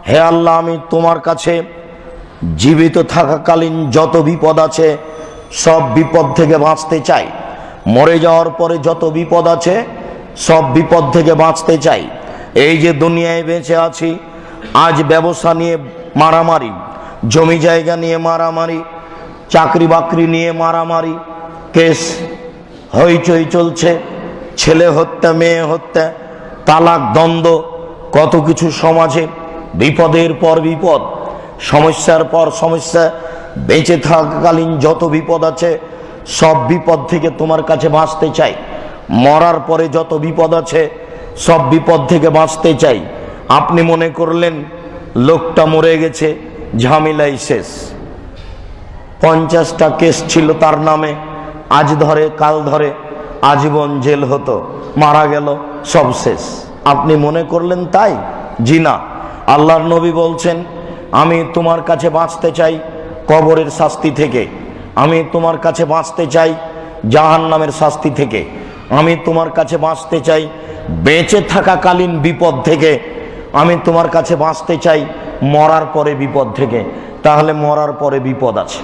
হে আল্লাহ, আমি তোমার কাছে জীবিত থাকাকালীন যত বিপদ আছে সব বিপদ থেকে বাঁচতে চাই। মরে যাওয়ার পরে যত বিপদ আছে সব বিপদ থেকে বাঁচতে চাই। এই যে দুনিয়ায় বেঁচে আছি, আজ ব্যবসা নিয়ে মারামারি, জমি জায়গা নিয়ে মারামারি, চাকরি বাকরি নিয়ে মারামারি, কেস হইচই চলছে, ছেলে হত্যা, মেয়ে হত্যা, তালাক, দ্বন্দ্ব, কত কিছু সমাজে, বিপদের পর বিপদ, সমস্যার পর সমস্যা। বেঁচে থাকাকালীন যত বিপদ আছে সব বিপদ থেকে তোমার কাছে বাঁচতে চাই। মরার পরে যত বিপদ আছে সব বিপদ থেকে বাঁচতে চাই। আপনি মনে করলেন লোকটা মরে গেছে, ঝামেলাই শেষ, 50টা কেস ছিল তার নামে, আজ ধরে কাল ধরে আজীবন জেল হতো, মারা গেল, সব শেষ। আপনি মনে করলেন তাই? জি না। আল্লাহর নবী বলছেন, আমি তোমার কাছে বাঁচতে চাই কবরের শাস্তি থেকে, আমি তোমার কাছে বাঁচতে চাই জাহান্নামের শাস্তি থেকে, আমি তোমার কাছে বাঁচতে চাই বেঁচে থাকাকালীন বিপদ থেকে, আমি তোমার কাছে বাঁচতে চাই মরার পরে বিপদ থেকে। তাহলে মরার পরে বিপদ আছে।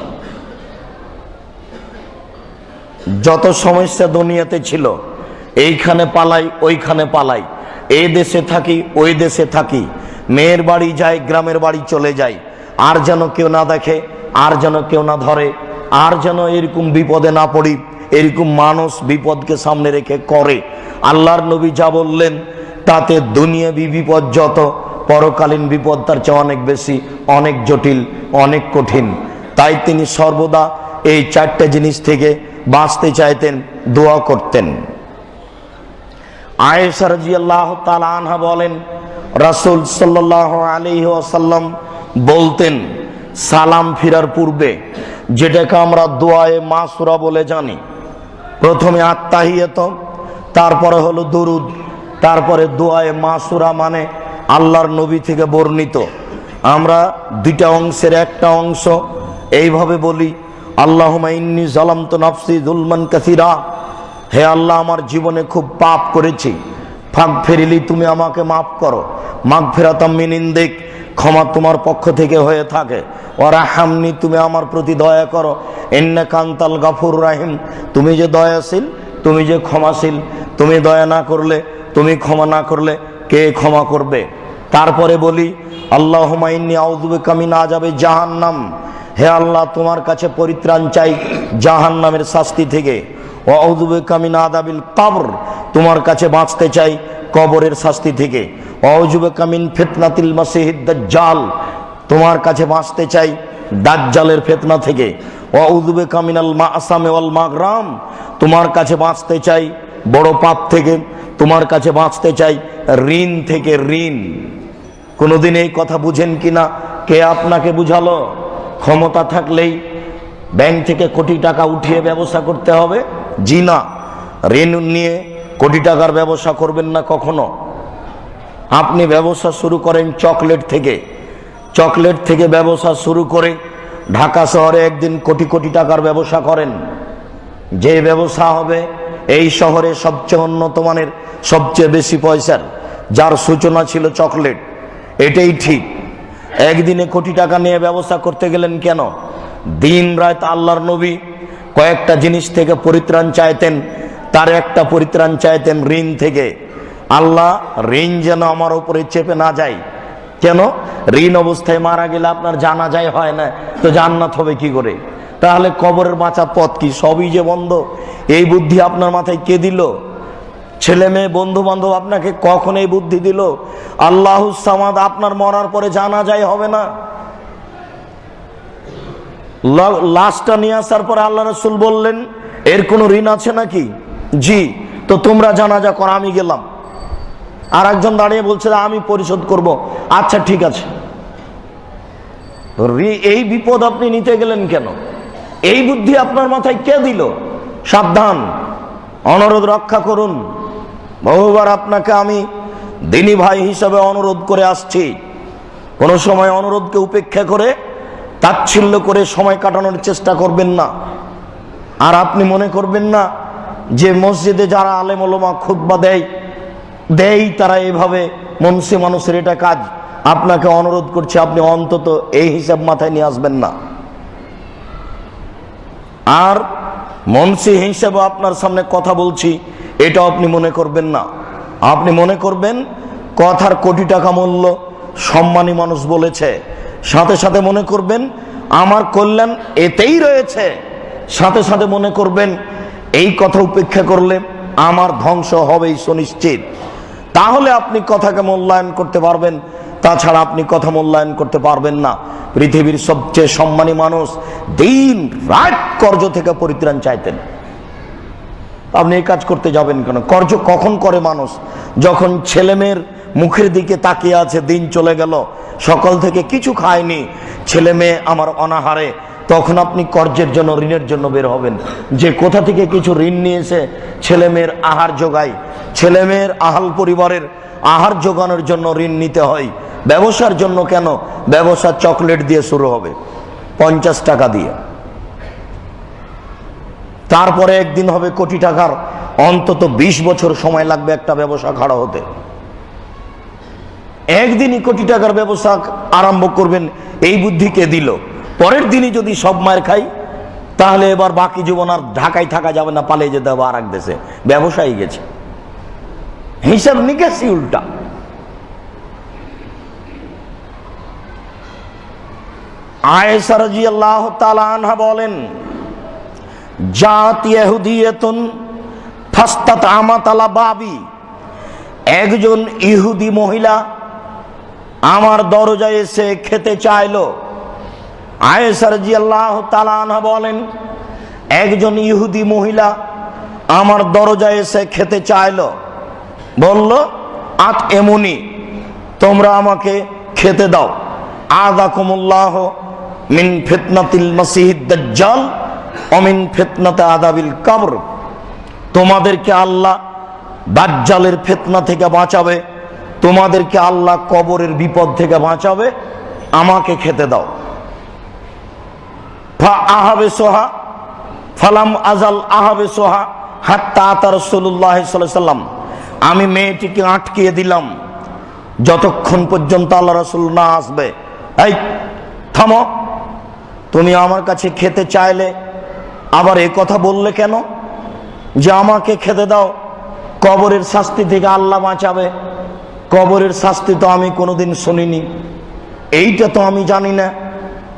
যত সমস্যা দুনিয়াতে ছিল, এইখানে পালাই ওইখানে পালাই, এই দেশে থাকি ওই দেশে থাকি, মেয়ের বাড়ি যাই গ্রামের বাড়ি চলে যাই, আর যেন কেউ না দেখে, আর যেন কেউ না ধরে, আর যেন এরকম বিপদে না পড়ি, এরকম মানুষ বিপদকে সামনে রেখে করে। আল্লাহর নবী যা বললেন তাতে দুনিয়াবি বিপদ যত, পরকালীন বিপদ তার চেয়ে অনেক বেশি, অনেক জটিল, অনেক কঠিন। তাই তিনি সর্বদা এই 4টে জিনিস থেকে বাঁচতে চাইতেন, দোয়া করতেন। আয়েশা রাদিয়াল্লাহু তাআলা আনহা বলেন, রাসূল সাল্লাল্লাহু আলাইহি ওয়াসাল্লাম বলতেন, সালাম ফিরার পূর্বে, যেটাকে আমরা দোয়ায়ে মাসুরা বলে জানি, প্রথমে আত্তাহিয়াত, তারপরে হলো দুরুদ, তারপরে দোয়ায়ে মাসুরা, মানে আল্লাহর নবী থেকে বর্ণিত। আমরা 2টা অংশের একটা অংশ এইভাবে বলি, আল্লাহুম্মা ইন্নী যালামতু নাফসি যুলমান কাসীরা, হে আল্লাহ, আমার জীবনে খুব পাপ করেছি, ফাগফিরলি, তুমি আমাকে মাফ করো, মাগফিরাতাম মিন ইনদিক, ক্ষমা তোমার পক্ষ থেকে হয়ে থাকে, ওয়ারহামনি, তুমি আমার প্রতি দয়া করো, ইন্নাকা আনতাল গাফুরুর রাহিম, তুমি যে দয়াশীল, তুমি যে ক্ষমাশীল, তুমি দয়া না করলে, তুমি ক্ষমা না করলে কে ক্ষমা করবে। তারপরে বলি, আল্লাহুম্মা ইন্নী আউযু বিকা মিন আযাবি জাহান্নাম, হে আল্লাহ, তোমার কাছে পরিত্রাণ চাই জাহান্নামের শাস্তি থেকে, ওয়া আউযু বিকা মিন আযাবিল কবর, তোমার কাছে বাঁচতে চাই কবরের শাস্তি থেকে, ওয়া আউযু বিকা মিন ফিতনাতিল মাসিহিদ দাজ্জাল, তোমার কাছে বাঁচতে চাই দাজ্জালের ফিতনা থেকে, ওয়া আউযু বিকা মিনাল মা'সামি ওয়াল মাগরাম, তোমার কাছে বাঁচতে চাই বড় পাপ থেকে, তোমার কাছে বাঁচতে চাই ঋণ থেকে। ঋণ কোনোদিন এই কথা বুঝেন কিনা? কে আপনাকে বুঝালো? ক্ষমতা থাকলেই ব্যাংক থেকে কোটি টাকা উঠিয়ে ব্যবসা করতে হবে? জি না। ঋণ নিয়ে কোটি টাকার ব্যবসা করবেন না কখনো। আপনি ব্যবসা শুরু করেন চকলেট থেকে, চকলেট থেকে ব্যবসা শুরু করে ঢাকা শহরে একদিন কোটি কোটি টাকার ব্যবসা করেন। যে ব্যবসা হবে এই শহরে সবচেয়ে উন্নত মানের, সবচেয়ে বেশি পয়সার, যার সূচনা ছিল চকলেট, এটাই ঠিক। একদিনে কোটি টাকা নিয়ে ব্যবসা করতে গেলেন কেন? দিন রাত আল্লাহর নবী কয়েকটা জিনিস থেকে পরিত্রাণ চাইতেন, তার একটা পরিত্রাণ চাইতেন ঋণ থেকে। আল্লাহ, ঋণ যেন আমার উপরে চেপে না যায়। কেন? ঋণ অবস্থায় মারা গেলে আপনার জানাজাই হয় না, তো জান্নাত হবে কি করে? তাহলে কবরের বাঁচার পথ কি? সবই যে বন্ধ। এই বুদ্ধি আপনার মাথায় কে দিল? ছেলে মেয়ে, বন্ধু বান্ধব আপনাকে কখন এই বুদ্ধি দিল? আল্লাহুস সামাদ, আপনার মরার পরে জানাজাই হবে না। লাশটা নিয়ে আসার পরে আল্লাহ রাসূল বললেন, এর কোনো ঋণ আছে নাকি? জি। তো তোমরা জানাজা করো, আমি গেলাম। আর একজন দাঁড়িয়ে বলছে আমি পরিশোধ করব। আচ্ছা ঠিক আছে। এই বিপদ আপনি নিতে গেলেন কেন? এই বুদ্ধি আপনার মাথায় কে দিল? সাবধান, অনুরোধ রক্ষা করুন। বহুবার আপনাকে আমি দিনী ভাই হিসাবে অনুরোধ করে আসছি, কোনো সময় অনুরোধকে উপেক্ষা করে তাচ্ছিল্য করে সময় কাটানোর চেষ্টা করবেন না। আর আপনি মনে করবেন না যে মসজিদে যারা আলেম ওলামা খুতবা দেয় তারা এইভাবে মনসে মানুষের এটা কাজ। আপনাকে অনুরোধ করছি, আপনি অন্তত এই হিসাব মাথায় নিয়ে আসবেন না। আর মুন্সি হিসেবে আপনার সামনে কথা বলছি, এটা আপনি মনে করবেন না। আপনি মনে করবেন কথার কোটি টাকা মূল্য, সম্মানী মানুষ বলেছে, সাথে সাথে মনে করবেন আমার কল্যাণ এতেই রয়েছে, সাথে সাথে মনে করবেন এই কথা উপেক্ষা করলে আমার ধ্বংস হবেই সুনিশ্চিত। তাহলে আপনি কথাকে মূল্যায়ন করতে পারবেন, তাছাড়া আপনি কথা মূল্যায়ন করতে পারবেন না। পৃথিবীর সবচেয়ে সম্মানী মানুষ দিন রাত কর্জ থেকে পরিত্রাণ চাইতেন। আপনি এই কাজ করতে যাবেন কেন? কর্জ কখন করে মানুষ? যখন ছেলেমেয়ের মুখের দিকে তাকিয়ে আছে, দিন চলে গেল, সকাল থেকে কিছু খায়নি, ছেলে মেয়ে আমার অনাহারে, তখন আপনি কর্জের জন্য, ঋণের জন্য বের হবেন। যে কোথা থেকে কিছু ঋণ নিয়েছে ছেলে মেয়ের আহার যোগায়, ছেলে মেয়ের আহাল পরিবারের আহার যোগানোর জন্য ঋণ নিতে হয়। ব্যবসার জন্য কেন? ব্যবসা চকলেট দিয়ে শুরু হবে, 50 টাকা দিয়ে, তারপরে একদিন হবে কোটি টাকার। অন্তত 20 বছর সময় লাগবে একটা ব্যবসা খাড়া হতে। একদিনই কোটি টাকার ব্যবসা আরম্ভ করবেন, এই বুদ্ধি কে দিল? পরের দিনই যদি সব মায়ের খাই, তাহলে এবার বাকি জীবন আর ঢাকায় থাকা যাবে না, পালিয়ে যেতে হবে আর এক দেশে। ব্যবসায়ী গেছে, হিসাব নিকাশই উল্টা। আয়েশা রাদিয়াল্লাহু তাআলা আনহা বলেন, জাত ইহুদিয়াতুন ফাস্তাত আমাতালা বাবি, একজন ইহুদি মহিলা আমার দরজায় এসে খেতে চাইলো। আয়েশা রাদিয়াল্লাহু তাআলা আনহা বলেন, একজন ইহুদি মহিলা আমার দরজায় এসে খেতে চাইলো, বলল আত এমনি, তোমরা আমাকে খেতে দাও। আযাকুমুল্লাহ মিন ফিতনাতিল মাসিহিদ দাজ্জাল ওয়া মিন ফিতনাতি আযাবিল কবর, তোমাদেরকে আল্লাহ দাজ্জালের ফিতনা থেকে বাঁচাবে, তোমাদেরকে আল্লাহ কবরের বিপদ থেকে বাঁচাবে, আমাকে খেতে দাও। ফা আহাবে সোহা ফালাম আজাল আহাবে সোহা হাত্তা আতা রাসূলুল্লাহ সাল্লাল্লাহু আলাইহি ওয়াসাল্লাম, আমি মেয়েটিকে আটকিয়ে দিলাম যতক্ষণ পর্যন্ত আল্লাহ রাসূল না আসবে। এই থামো, তুমি আমার কাছে খেতে চাইলে আবার এই কথা বললে কেন যে আমাকে খেতে দাও, কবরের শাস্তি থেকে আল্লাহ বাঁচাবে? কবরের শাস্তি তো আমি কোনোদিন শুনিনি, এইটা তো আমি জানি না।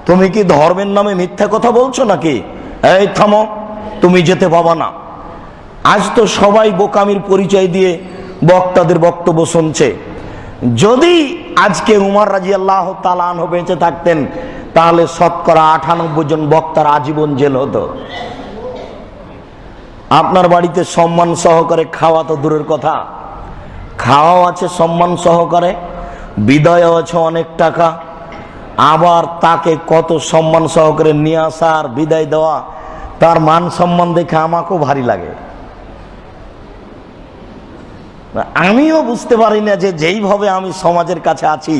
তুমি কি ধর্মের নামে মিথ্যা কথা বলছো নাকি? এই থামো, তুমি যেতে পাবা না। আজ তো সবাই বোকামির পরিচয় দিয়ে বক্তাদের বক্তব্য শুনছে। যদি আজকে উমর রাদিয়াল্লাহু তাআলা আনহু বেঁচে থাকতেন, তাহলে শতকরা 98 জন বক্তার আজীবন জেল হতো। আপনার বাড়িতে সম্মান সহকারে খাওয়া তো দূরের কথা, খাওয়াও আছে সম্মান সহকারে, বিদায়ও আছে অনেক টাকা, আবার তাকে কত সম্মান সহকারে নিয়ে আসা আর বিদায় দেওয়া, তার মান সম্মান দেখে আমাকেও ভারী লাগে। আমিও বুঝতে পারি না যে যেইভাবে আমি সমাজের কাছে আছি,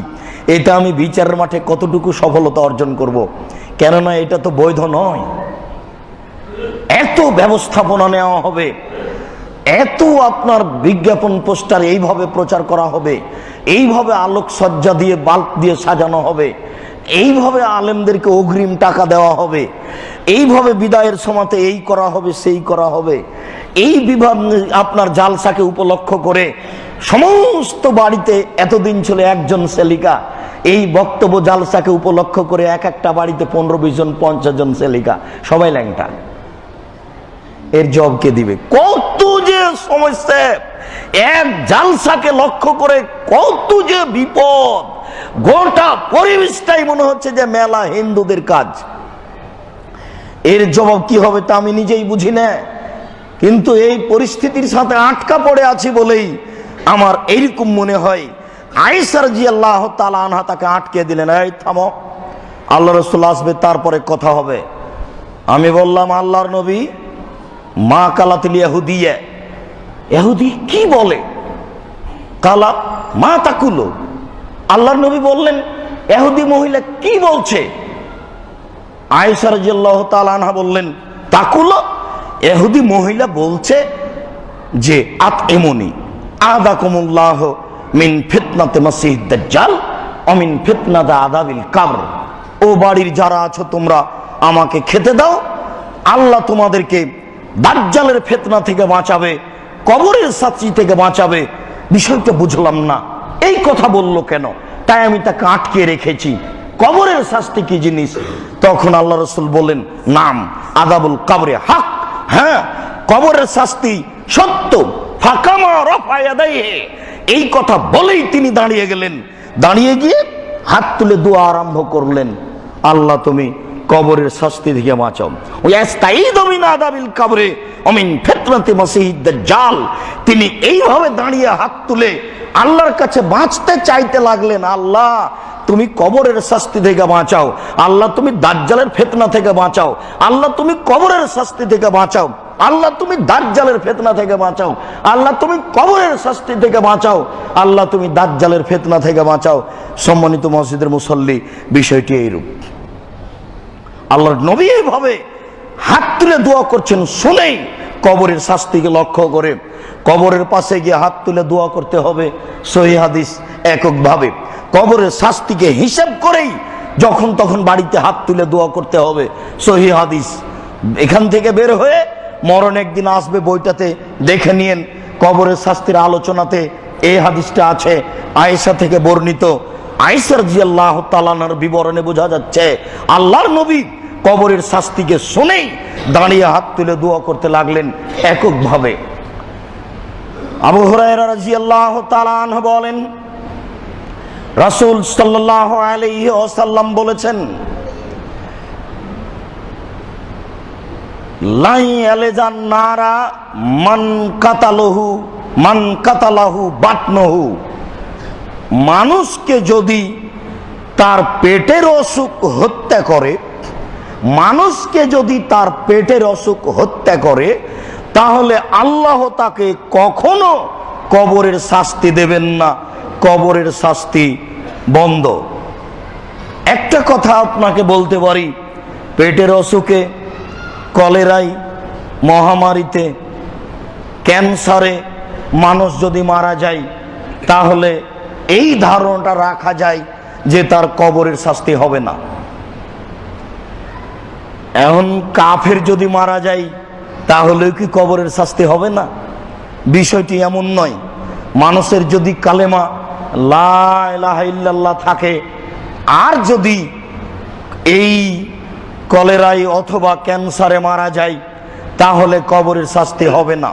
এটা আমি বিচারের মাঠে কতটুকু সফলতা অর্জন করব। কেননা এটা তো বৈধ নয়। এত ব্যবস্থাপনা নেওয়া হবে, এত আপনার বিজ্ঞাপন পোস্টার এইভাবে প্রচার করা হবে, এইভাবে আলোকসজ্জা দিয়ে বাল্ব দিয়ে সাজানো হবে, এইভাবে আলেমদেরকে অগ্রিম টাকা দেওয়া হবে, এইভাবে বিদায়ের সময়তে এই করা হবে সেই করা হবে। এই বিভাগ আপনার জালসাকে উপলক্ষ করে সমস্ত বাড়িতে এতদিন ছিল একজন সেলিকা, এই বক্তব্য জালসাকে উপলক্ষ করে এক একটা বাড়িতে 15-20 জন 50 জন সেলিকা, সবাই ল্যাংটা। এর জব কে দিবে? কত যে সমস্যা, এক জালসাকে লক্ষ্য করে কত যে বিপদ। গোটা পরিবেশটাই মনে হচ্ছে যে মেলা, হিন্দুদের কাজ। এর জবাব কি হবে তা আমি নিজেই বুঝি না, কিন্তু এই পরিস্থিতির সাথে আটকা পড়ে আছি বলেই আমার এইরকম মনে হয়। আয়েশা রাদিয়াল্লাহু তাআলা আনহা তাকে আটকে দিলেন, এই থামো, আল্লাহ রাসূল আসবে তারপরে কথা হবে। আমি বললাম, আল্লাহর নবী, মা কালাতিল ইহুদিয়া, ইহুদি কি বলে? কালা মা তাকুলো, আল্লাহর নবী বললেন ইহুদি মহিলা কি বলছে? আয়েশা রাদিয়াল্লাহু তাআলা আনহা বললেন, তাকুলো, ইহুদি মহিলা বলছে যে আত এমনি আদাকুমুল্লাহ মিন ফিতনাতি মাসিহিদ দাজ্জাল অমিন ফিতনাতি আযাবিল কবর। ও বাড়ির যারা আছো তোমরা আমাকে খেতে দাও, আল্লাহ তোমাদেরকে দাজ্জালের ফিতনা থেকে বাঁচাবে, কবরের শাস্তি থেকে বাঁচাবে। বিষয়টা বুঝলাম না, এই কথা বললো কেন? তাই আমি তাকে আটকে রেখেছি। কবরের শাস্তি কি জিনিস? তখন আল্লাহ রাসূল বলেন, নাম আযাবুল কবরে হক, হ্যাঁ কবরের শাস্তি সত্য। ফাকামা রাফা ইয়াদাইহি, এই কথা বলেই তিনি দাঁড়িয়ে গেলেন। দাঁড়িয়ে গিয়ে হাত তুলে দোয়া আরম্ভ করলেন, আল্লাহ তুমি কবরের শাস্তি থেকে বাঁচাও। ওয়াস্তাইযু মিন আযাবিল কবরে ওয়া মিন ফিতনাতি মাসিহিদ দাজ্জাল। তিনি এইভাবে দাঁড়িয়ে হাত তুলে আল্লাহর কাছে বাঁচতে চাইতে লাগলেন, আল্লাহ তুমি কবরের শাস্তি থেকে বাঁচাও, আল্লাহ তুমি দাজ্জালের ফিতনা থেকে বাঁচাও, আল্লাহ তুমি কবরের শাস্তি থেকে বাঁচাও, আল্লাহ তুমি দাজ্জালের ফিতনা থেকে বাঁচাও, আল্লাহ তুমি কবরের শাস্তি থেকে বাঁচাও, আল্লাহ তুমি দাজ্জালের ফিতনা থেকে বাঁচাও। সম্মানিত মসজিদের মুসল্লি, বিষয়টি এইরূপ। আল্লাহর নবী এইভাবে হাত তুলে দোয়া করছেন, শুনেই কবরের শাস্তিকে লক্ষ্য করে কবরের পাশে গিয়ে হাত তুলে দোয়া করতে হবে। সহিহ হাদিস এককভাবে কবরের শাস্তিকে হিসাব করেই যখন তখন বাড়িতে হাত তুলে দোয়া করতে হবে। সহিহ হাদিস। এখান থেকে বের হয়ে মরণ একদিন আসবে, বইটাতে দেখে নিয়েন। কবরের শাস্তির আলোচনাতে এই হাদিসটা আছে, আয়েশা থেকে বর্ণিত। আয়েশা রাদিয়াল্লাহু তাআলা আনহার বিবরণে বোঝা যাচ্ছে আল্লাহর নবী কবরের শাস্তিকে শুনেই দাঁড়িয়ে হাত তুলে দোয়া করতে লাগলেন এককভাবে। আবু হুরায়রা রাদিয়াল্লাহু তাআলা আনহু বলেন, রাসূল সাল্লাল্লাহু আলাইহি ওয়াসাল্লাম বলেছেন, লাই আলেজান নারা মান কাতালাহু বাতনহু। মানুষকে যদি তার পেটের অসুখ হত্যা করে, মানুষকে যদি তার পেটের অসুখ হত্যা করে, তাহলে আল্লাহ তাকে কখনো কবরের শাস্তি দেবেন না, কবরের শাস্তি বন্ধ। একটা কথা আপনাকে বলতে পারি, পেটের অসুখে, কলেরায়, মহামারীতে, ক্যান্সারে মানুষ যদি মারা যায়, তাহলে এই ধারণাটা রাখা যায় যে তার কবরের শাস্তি হবে না। এখন কাফের যদি মারা যায়, তাহলে কি কবরের শাস্তি হবে না? বিষয়টি এমন নয়। মানুষের যদি কালেমা লা ইলাহা ইল্লাল্লাহ থাকে, আর যদি এই কলেরায় অথবা ক্যান্সারে মারা যায়, তাহলে কবরের শাস্তি হবে না।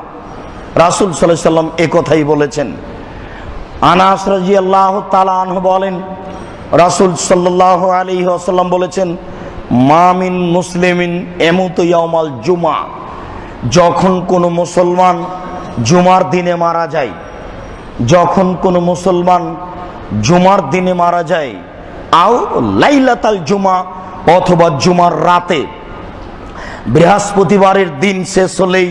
রাসূল সাল্লাল্লাহু আলাইহি সাল্লাম এ কথাই বলেছেন। আনাস রাদিয়াল্লাহু তাআলা আনহু বলেন, রাসূল সাল্লাল্লাহু আলাইহি ওয়াসাল্লাম বলেছেন, মা মিন মুসলিমিন ইয়ামুতু ইয়াউমাল জুমআ। যখন কোনো মুসলমান জুমার দিনে মারা যায়, যখন কোনো মুসলমান জুমার দিনে মারা যায়, আও লাইলাতাল জুমা, অথবা জুমার রাতে, বৃহস্পতিবারের দিন শেষ হলেই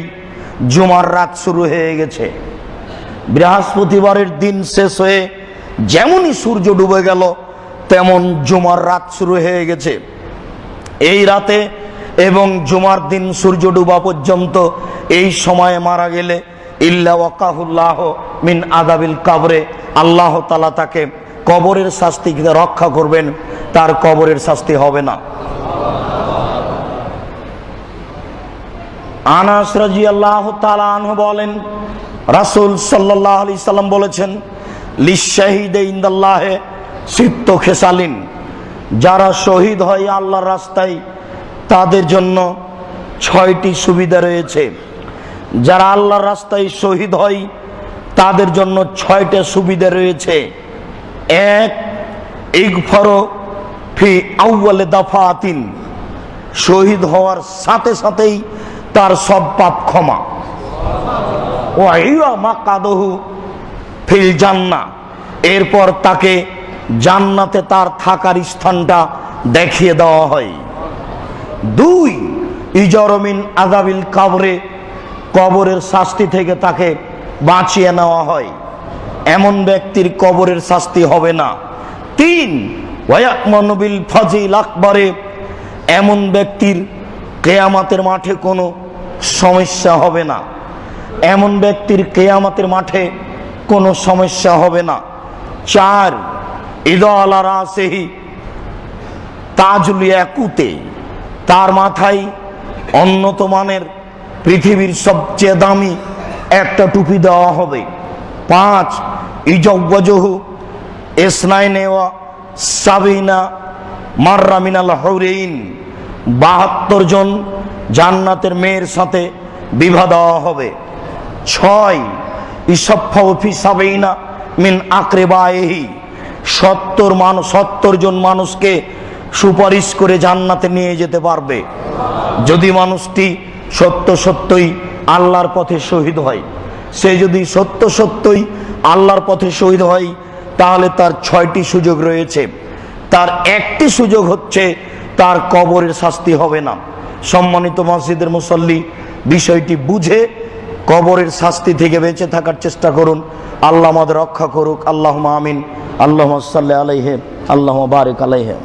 জুমার রাত শুরু হয়ে গেছে। বৃহস্পতিবারের দিন শেষ হয়ে যেমনই সূর্য ডুবে গেল, তেমন জুমার রাত শুরু হয়ে গেছে। এই রাতে এবং জুমার দিন সূর্য ডুবা পর্যন্ত এই সময়ে মারা গেলে ইল্লা ওয়াকাহুল্লাহ মিন আযাবিল কবরে, আল্লাহ তাআলা তাকে কবরের শাস্তি থেকে রক্ষা করবেন, তার কবরের শাস্তি হবে না। আনাস রাদিয়াল্লাহু তাআলা আনহু বলেন, রাসূল সাল্লাল্লাহু আলাইহি সাল্লাম বলেছেন, লিশাহিদে ইনদাল্লাহে সিত্তু খিসালিন। যারা শহীদ হয় আল্লাহর রাস্তায়, তাদের জন্য 6টি সুবিধা রয়েছে। যারা আল্লাহর রাস্তায় শহীদ হয়, তাদের জন্য 6টা সুবিধা রয়েছে। এক, ইগফারু ফি আউয়ালে দাফাতিন। শহীদ হওয়ার সাথে সাথেই তার সব পাপ ক্ষমা। ওয়া ইয়া মাকাদহু ফিল জান্নাহ। এরপর তাকে জান্নাতে তার থাকার স্থানটা দেখিয়ে দেওয়া হয়। 2, ইজরমিন আযাবিল কবরে। কবরের শাস্তি থেকে তাকে বাঁচিয়ে নেওয়া হয়, এমন ব্যক্তির কবরের শাস্তি হবে না। 3, ওয়ায়াকমানু বিল ফাজিল আকবরে। এমন ব্যক্তির কিয়ামতের মাঠে কোনো সমস্যা হবে না, এমন ব্যক্তির কিয়ামতের মাঠে কোনো সমস্যা হবে না। 4, ইদা আলা রাসিহি তাজুল ইয়াকুতে, তার মাথায় উন্নত মানের পৃথিবীর সবচেয়ে দামি একটা টুপি দেওয়া হবে। 5 ইজাওয়াজহু ইসনাইনে ওয়া সাবিনা মাররা মিনাল হুরাইন, 72 জন জান্নাতের মেয়ের সাথে বিবাহ দেওয়া হবে। 6 ইসাফাউ ফি সাবিনা মিন আকরিবাইহি, 70 জন মানুষকে সুপারিশ করে জান্নাতে নিয়ে যেতে পারবে যদি মানুষটি সত্যই আল্লাহর পথে শহীদ হয়। সে যদি সত্যই আল্লাহর পথে শহীদ হয় তাহলে তার 6টি সুযোগ রয়েছে। তার একটি সুযোগ হচ্ছে তার কবরের শাস্তি হবে না। সম্মানিত মসজিদের মুসল্লি, বিষয়টি বুঝে কবরের শাস্তি থেকে বেঁচে থাকার চেষ্টা করুন। আল্লাহ আমাদের রক্ষা করুক। আল্লাহুম্মা আমিন। আল্লাহুম্মা সাল্লি আলাইহি, আল্লাহুম্মা বারিক আলাইহি।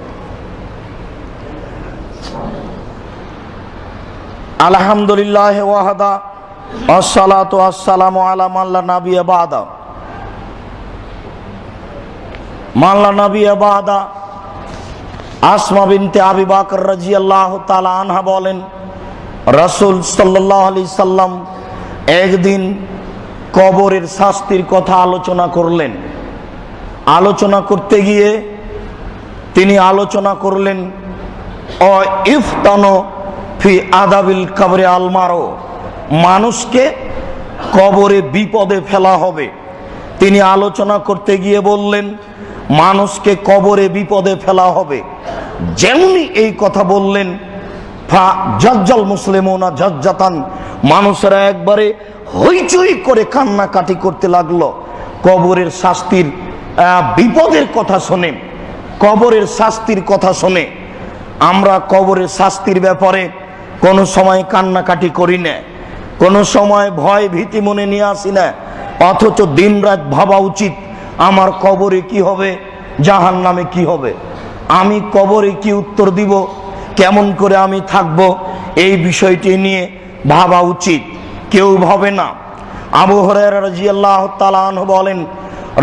আলহামদুলিল্লাহ ওয়াহদা, আসসালাতু আসসালামু আলা মান লা নাবিয়্যা বাদা। মান লা নাবিয়্যা বাদা। আসমা বিনতে আবি বকর রাদিয়াল্লাহু তাআলা আনহা বলেন, রাসূল সাল্লাল্লাহু আলাইহি সাল্লাম একদিন কবরের শাস্তির কথা আলোচনা করলেন। আলোচনা করতে গিয়ে তিনি আলোচনা করলেন ও ইফতানো ফি আদাবিল কবরে আলমারো, মানুষকে কবরে বিপদে ফেলা হবে। তিনি আলোচনা করতে গিয়ে বললেন মানুষকে কবরে বিপদে ফেলা হবে। যেমনি এই কথা বললেন ফা জাজ্জাল মুসলিমুনা জাজ্জাতান, মানুষেরা একবারে হইচই করে কান্নাকাটি করতে লাগলো কবরের শাস্তির বিপদের কথা শুনে, কবরের শাস্তির কথা শুনে। আমরা কবরের শাস্তির ব্যাপারে কোনো সময় কান্নাকাটি করি না, কোনো সময় ভয় ভীতি মনে নিয়ে আসি না, অথচ দিনরাত ভাবা উচিত আমার কবরে কি হবে, জাহান্নামে কি হবে, আমি কবরে কি উত্তর দিব, কেমন করে আমি থাকব, এই বিষয়টি নিয়ে ভাবা উচিত। কেউ ভাবে না। আবু হুরায়রা রাদিয়াল্লাহু তাআলা আনহু বলেন,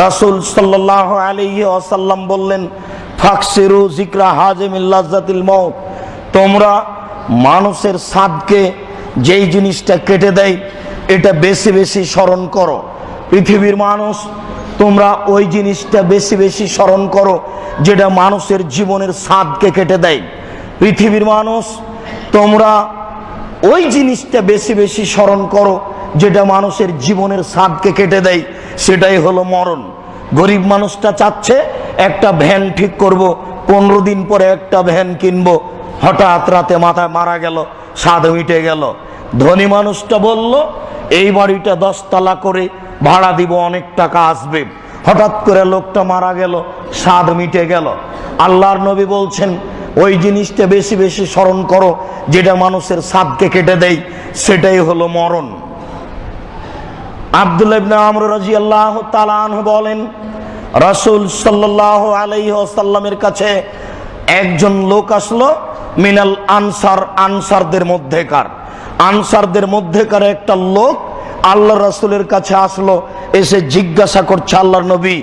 রাসূল সাল্লাল্লাহু আলাইহি ওয়াসাল্লাম বললেন, ফাকসিরু যিকরা হাজিমিল লাজ্জাতিল মাউত, তোমরা মানুষের স্বাদকে যেই জিনিসটা কেটে দেয় এটা বেশি বেশি স্মরণ করো। পৃথিবীর মানুষ, তোমরা ওই জিনিসটা বেশি বেশি স্মরণ করো যেটা মানুষের জীবনের স্বাদকে কেটে দেয়। পৃথিবীর মানুষ, তোমরা ওই জিনিসটা বেশি বেশি স্মরণ করো যেটা মানুষের জীবনের স্বাদকে কেটে দেয়, সেটাই হলো মরণ। গরিব মানুষটা চাচ্ছে একটা ভ্যান ঠিক করব, 15 দিন পরে একটা ভ্যান কিনবো, হঠাৎ রাতে মাথায় মারা গেল, স্বাদ মিটে গেল। ধনী মানুষটা বলল এই বাড়িটা 10 তলা করে ভাড়া দিব, অনেক টাকা আসবে, হঠাৎ করে লোকটা মারা গেল, স্বাদ মিটে গেল। আল্লাহর নবী বলছেন ওই জিনিসটা বেশি বেশি স্মরণ করো যেটা মানুষের স্বাদকে কেটে দেয়, সেটাই হলো মরণ। আব্দুল্লাহ ইবনে আমর রাদিয়াল্লাহু তাআলা আনহু বলেন, রাসূল সাল্লাল্লাহু আলাইহি ওয়াসাল্লামের কাছে একজন লোক আসলো, মিনাল আনসার, আনসারদের মধ্যেকার একটা লোক আল্লাহ রাসূলের কাছে আসলো, এসে জিজ্ঞাসা করছে, আল্লাহর নবী,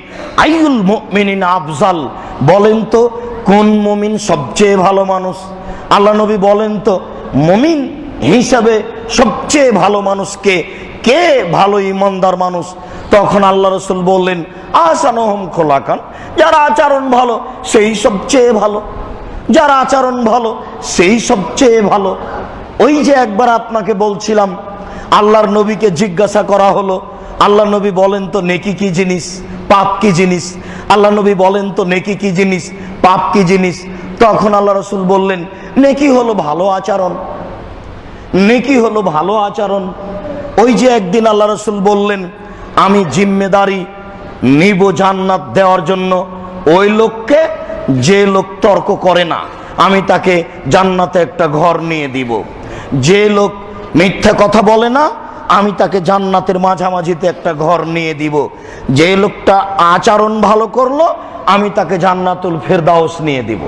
আইয়ুল মুমিনিনা আফজাল, বলেন তো কোন মুমিন সবচেয়ে ভালো মানুষ? আল্লাহ নবী বলেন তো মুমিন হিসাবে সবচেয়ে ভালো মানুষকে, কে ভালো ইমানদার মানুষ? তখন আল্লাহ রাসূল বললেন, আহসানুহুম খোলাকান, যার আচরণ ভালো সেই সবচেয়ে ভালো, যার আচরণ ভালো সেই সবচেয়ে ভালো। ওই যে একবার আপনাকে বলছিলাম, আল্লাহর নবীকে জিজ্ঞাসা করা হলো, আল্লাহ নবী বলেন তো নেকি কি জিনিস, পাপ কি জিনিস? আল্লাহ নবী বলেন তো নেকি কি জিনিস, পাপ কি জিনিস? তখন আল্লাহ রাসূল বললেন, নেকি হলো ভালো আচরণ, নেকি হলো ভালো আচরণ। ওই যে একদিন আল্লাহ রাসূল বললেন, আমি জিম্মেদারি নিব জান্নাত দেওয়ার জন্য ওই লোককে, যে লোক তর্ক করে না, আমি তাকে জান্নাতে একটা ঘর নিয়ে দিব। যে লোক মিথ্যা কথা বলে না, আমি তাকে জান্নাতের মাঝামাঝিতে একটা ঘর নিয়ে দিব। যে লোকটা আচরণ ভালো করলো, আমি তাকে জান্নাতুল ফেরদাউস নিয়ে দিব।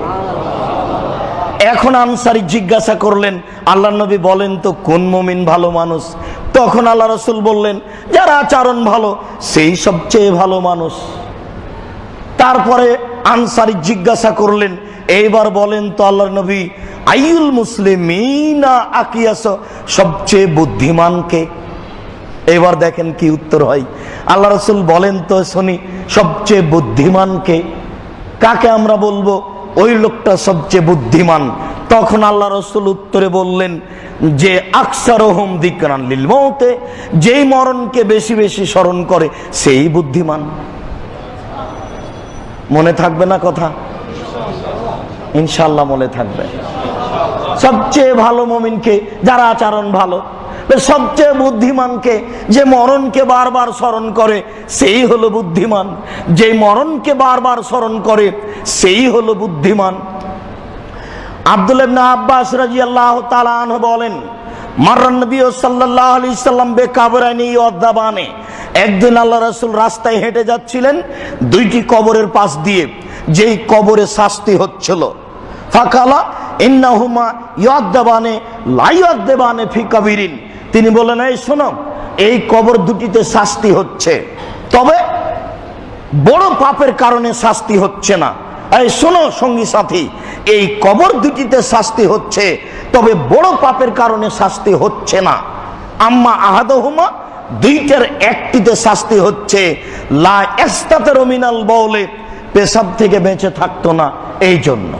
এখন আনসারী জিজ্ঞাসা করলেন, আল্লাহ নবী বলেন তো কোন মুমিন ভালো মানুষ? তখন আল্লাহ রাসূল বললেন, যার আচরণ ভালো সেই সবচেয়ে ভালো মানুষ। তারপরে আনসারী জিজ্ঞাসা করলেন, এইবার বলেন তো আল্লাহর নবী, আইয়ুল মুসলিমিনা আকিয়াস, সবচেয়ে বুদ্ধিমান কে? এবার দেখেন কি উত্তর হয়। আল্লাহ রাসূল বলেন তো শুনি, সবচেয়ে বুদ্ধিমান কে? কাকে আমরা বলবো ওই লোকটা সবচেয়ে বুদ্ধিমান? তখন আল্লাহ রাসূল উত্তরে বললেন যে আকসারুহুম যিকরান লিল মউতে, যেই মরণকে বেশি বেশি স্মরণ করে সেই বুদ্ধিমান। মনে থাকবে না কথা? ইনশাআল্লাহ মনে থাকবে। সবচেয়ে ভালো মুমিনকে, যার আচরণ ভালো। সবচেয়ে বুদ্ধিমানকে, যে মরণকে বারবার স্মরণ করে সেই হলো বুদ্ধিমান। যে মরণকে বারবার স্মরণ করে সেই হলো বুদ্ধিমান। আব্দুল্লাহ ইবনে আব্বাস রাদিয়াল্লাহু তাআলা আনহু বলেন, মাররান নবী সাল্লাল্লাহু আলাইহি সাল্লাম বিকাবরাইনি ইয়াদাবানে, একদিন আল্লাহ রাসূল রাস্তায় হেঁটে যাচ্ছিলেন দুইটি কবরের পাশ দিয়ে, যেই কবরে শাস্তি হচ্ছিল। ফাকালা ইন্নাহুমা ইয়াদাবানে লা ইয়াদাবানে ফি কাবিরিন, তিনি বলেন, এই শোনো, এই কবর দুটিতে শাস্তি হচ্ছে, তবে বড় পাপের কারণে শাস্তি হচ্ছে না। এই শোনো সঙ্গী সাথী, এই কবর দুটিতে শাস্তি হচ্ছে, তবে বড় পাপের কারণে শাস্তি হচ্ছে না। আম্মা আহাদুহুমা, দুইটার একটিতে শাস্তি হচ্ছে, লা ইস্তাতারু মিনাল বাউলে, পেশাব থেকে বেঁচে থাকতো না, এই জন্য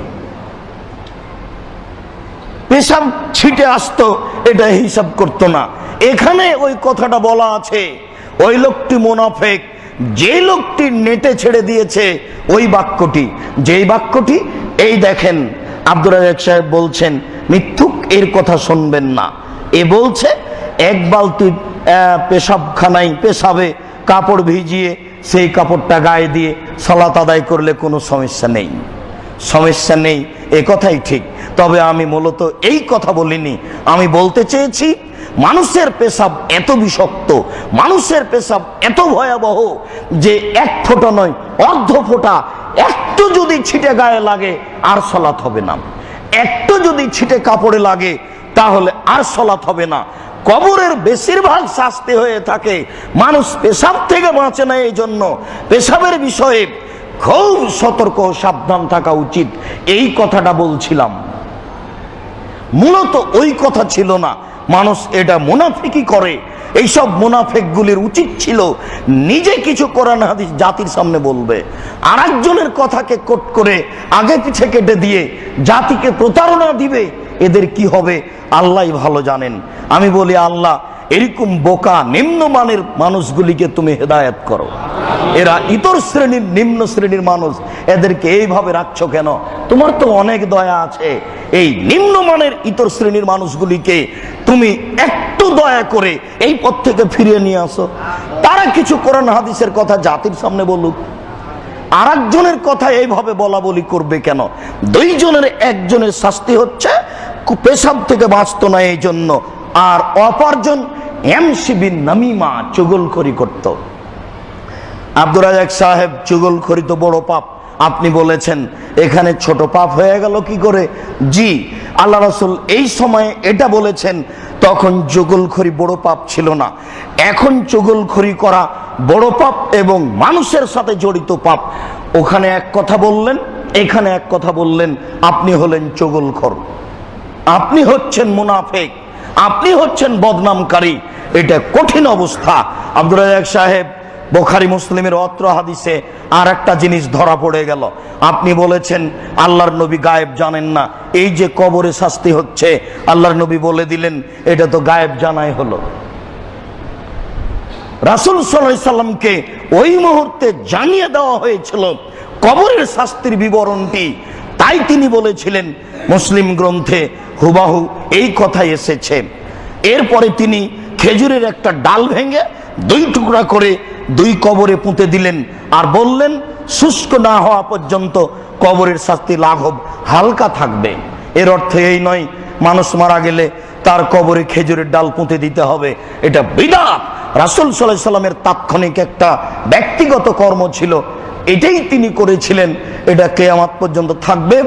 পেশাব ছিটে আসতো, এটা হিসাব করতো না। এখানে ওই কথাটা বলা আছে, ওই লোকটি মুনাফিক, যে লোকটি নেটে ছেড়ে দিয়েছে ওই বাক্যটি, যেই বাক্যটি এই দেখেন আব্দুর রাজ্জাক সাহেব বলছেন, মিথ্যুক এর কথা শুনবেন না। এ বলছে এক বালতি পেশাবখানায় পেশাবে কাপড় ভিজিয়ে সেই কাপড়টা গায়ে দিয়ে সালাত আদায় করলে কোনো সমস্যা নেই, সমস্যা নেই, এ কথাই ঠিক। তবে আমি মূলত এই কথা বলিনি, আমি বলতে চেয়েছি মানুষের পেশাব এত বিষাক্ত, মানুষের পেশাব এত ভয়াবহ যে এক ফোঁটা নয়, অর্ধ ফোঁটা একটু যদি ছিটে গায়ে লাগে আর সালাত হবে না, একটু যদি ছিটে কাপড়ে লাগে তাহলে আর সালাত হবে না। কবরের বেশিরভাগ শাস্তি হয়ে থাকে, মানুষ পেশাব থেকে বাঁচে না, এই জন্য পেশাবের বিষয়ে খুব সতর্ক সাবধান থাকা উচিত, এই কথাটা বলছিলাম। মূলত ওই কথা ছিল না, মানুষ এটা মুনাফিকি করে। এইসব মুনাফিকগুলির উচিত ছিল নিজে কিছু কোরআন হাদিস জাতির সামনে বলবে, আর একজনের কথাকে কোট করে আগে পিছে কেটে দিয়ে জাতিকে প্রতারণা দিবে। এদের কি হবে আল্লাহই ভালো জানেন। আমি বলি, আল্লাহ এরকম বোকা নিম্নমানের মানুষগুলিকে তুমি হেদায়েত করো। এরা ইতর শ্রেণীর, নিম্ন শ্রেণীর মানুষ, এদেরকে এইভাবে রাখছো কেন? তোমার তো অনেক দয়া আছে, এই নিম্নমানের ইতর শ্রেণীর মানুষগুলিকে তুমি একটু দয়া করে এই পথ থেকে ফিরিয়ে নিয়ে আসো। তারা কিছু কোরআন হাদিসের কথা জাতির সামনে বলুক, আর একজনের কথা এইভাবে বলা বলি করবে কেন? দুইজনের একজনের শাস্তি হচ্ছে পেশাব থেকে বাঁচতো না এই জন্য, আর অপরজন এমসিবিন নামিমা, চুগলখড়ি করত। আব্দুর রাজ্জাক সাহেব, চুগলখড়ি তো বড় পাপ, আপনি বলেছেন, এখানে ছোট পাপ হয়ে গেল কি করে? জি, আল্লাহ রাসূল এই সময়ে এটা বলেছেন, তখন চুগলখড়ি বড় পাপ ছিল না, এখন চুগলখড়ি করা বড় পাপ এবং মানুষের সাথে জড়িত পাপ। ওখানে এক কথা বললেন, এখানে এক কথা বললেন। আপনি হলেন চুগলখোর, আপনি হচ্ছেন মুনাফিক, আপনি হচ্ছেন বদনামকারী। এটা কঠিন অবস্থা। আব্দুর রাজ্জাক সাহেব, বুখারী মুসলিমের অত্র হাদিসে আর একটা জিনিস ধরা পড়ে গেল। আপনি বলেছেন আল্লাহর নবী গায়েব জানেন না, এই যে কবরে শাস্তি হচ্ছে আল্লাহর নবী বলে দিলেন, এটা তো গায়েব জানাই হলো। রাসূল সাল্লাল্লাহু আলাইহি সাল্লামকে ওই মুহূর্তে জানিয়ে দেওয়া হয়েছিল কবরের শাস্তির বিবরণটি, তাই তিনি বলেছিলেন, মুসলিম গ্রন্থে হুবাহু এই কথাই এসেছে। এরপরে তিনি খেজুরের একটা ডাল ভেঙে দুই টুকরা করে দুই কবরে পুঁতে দিলেন, আর বললেন শুষ্ক না হওয়া পর্যন্ত কবরের শাস্তি লাঘব হালকা থাকবে। এর অর্থ এই নয় মানুষ মারা গেলে তার কবরে খেজুরের ডাল পুঁতে দিতে হবে, এটা বিদআত। রাসূল সাল্লাল্লাহু আলাইহি সাল্লামের তাৎক্ষণিক একটা ব্যক্তিগত কর্ম ছিল, এটাই তিনি করেছিলেন, এটা কিয়ামত পর্যন্ত থাকবে।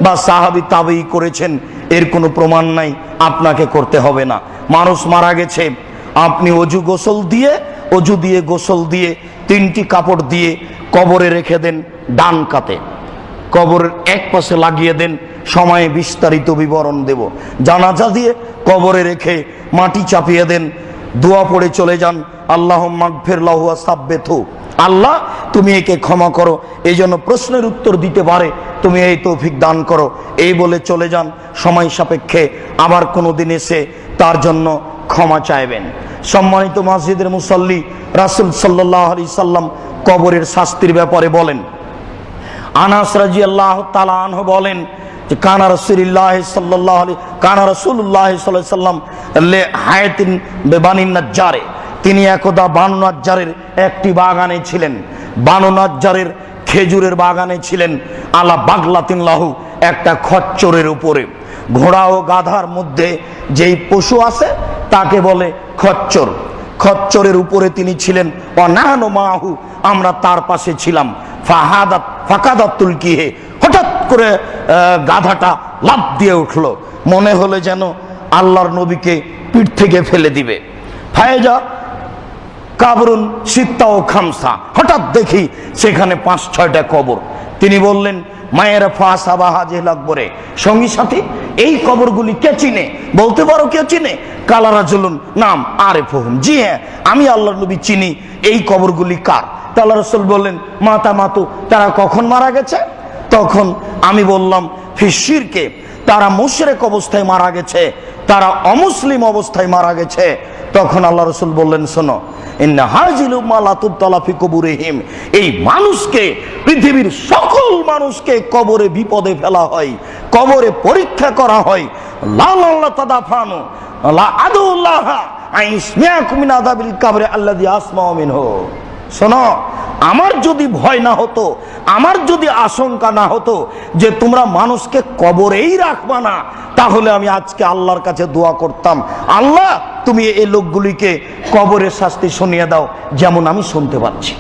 বা সাহাবী তাবেঈ করেছেন এর কোনো প্রমাণ নাই, আপনাকে করতে হবে না। মানুষ মারা গেছে, আপনি অজু দিয়ে গোসল দিয়ে 3টি কাপড় দিয়ে কবরে রেখে দেন ডান কাতে, কবরের এক পাশে লাগিয়ে দেন, সময়ে বিস্তারিত বিবরণ দেব। জানাজা দিয়ে কবরে রেখে মাটি চাপিয়ে দেন, দোয়া পড়ে চলে যান, আল্লাহুম্মা গফির লাহু ওয়া সাব্বিতহু, আল্লাহ তুমি একে ক্ষমা করো, এই জন্য প্রশ্নের উত্তর দিতে পারে, তুমি এই তৌফিক দান করো, এই বলে চলে যান। সময় সাপেক্ষে আবার কোনো দিন এসে তার জন্য ক্ষমা চাইবেন। সম্মানিত মসজিদের মুসল্লি, রাসূল সাল্লাল্লাহু আলাইহি সাল্লাম কবরের শাস্তির ব্যাপারে বলেন। আনাস রাদিয়াল্লাহু তাআলা আনহু বলেন যে কানা রাসূলুল্লাহ সাল্লাল্লাহু আলাইহি সাল্লাল্লাহু আলাইহি সাল্লাম লে হায়াতিন বেবানিন নাজ্জারে, তিনি একদা বানু নাজ্জারের একটি বাগানে ছিলেন, বানু নাজ্জারের খেজুরের বাগানে ছিলেন, আলা বাগলাতিন লাহু, একটা খচ্চরের উপরে। ঘোড়া ও গাধার মধ্যে যেই পশু আছে তাকে বলে খচ্চর, খচ্চরের উপরে তিনি ছিলেন। অনাহনু মাহু, আমরা তার পাশে ছিলাম। ফাকাদাতুল কিহে, হঠাৎ করে গাধাটা লাফ দিয়ে উঠলো, মনে হলো যেন আল্লাহর নবীকে পিঠ থেকে ফেলে দিবে। ফায়জা কাবরুন সিত্তা ও খামসা, হঠাৎ দেখি সেখানে 5-6টা কবর। তিনি বললেন, মায়ের ফাসাবা হাজে লাগবরে, সঙ্গী সাথী এই কবরগুলি কে চিনে? বলতে পারো কে চিনে? কালারা জুলুন নাম আরেফহুম, জি হ্যাঁ আমি আল্লাহর নবী চিনি এই কবরগুলি কার। আল্লাহ রাসূল বললেন, মাতা মাতু, তারা কখন মারা গেছে? তখন আমি বললাম, ফিশিরকে, তারা মুশরিক অবস্থায় মারা গেছে, তারা অমুসলিম অবস্থায় মারা গেছে। তখন আল্লাহ রাসূল বললেন, শোনো, ইন্না হাযিল উম্মাহ লা তুবতালা ফি কুবুরিহিম, এই মানুষকে, পৃথিবীর সকল মানুষকে কবরে বিপদে ফেলা হয়, কবরে পরীক্ষা করা হয়। লা লা তাদাফানু লা আদুল্লাহ আইসমিয়াকুম মিন আযাবিল কবরি আল্লাযী আসমাউ মিনহু। শোনো, আমার যদি ভয় না হতো, আমার যদি আশঙ্কা না হতো যে তোমরা মানুষকে কবরেই রাখবা না, তাহলে আমি আজকে আল্লাহর কাছে দোয়া করতাম, আল্লাহ তুমি এই লোকগুলিকে কবরের শাস্তি শুনিয়ে দাও যেমন আমি শুনতে পাচ্ছি।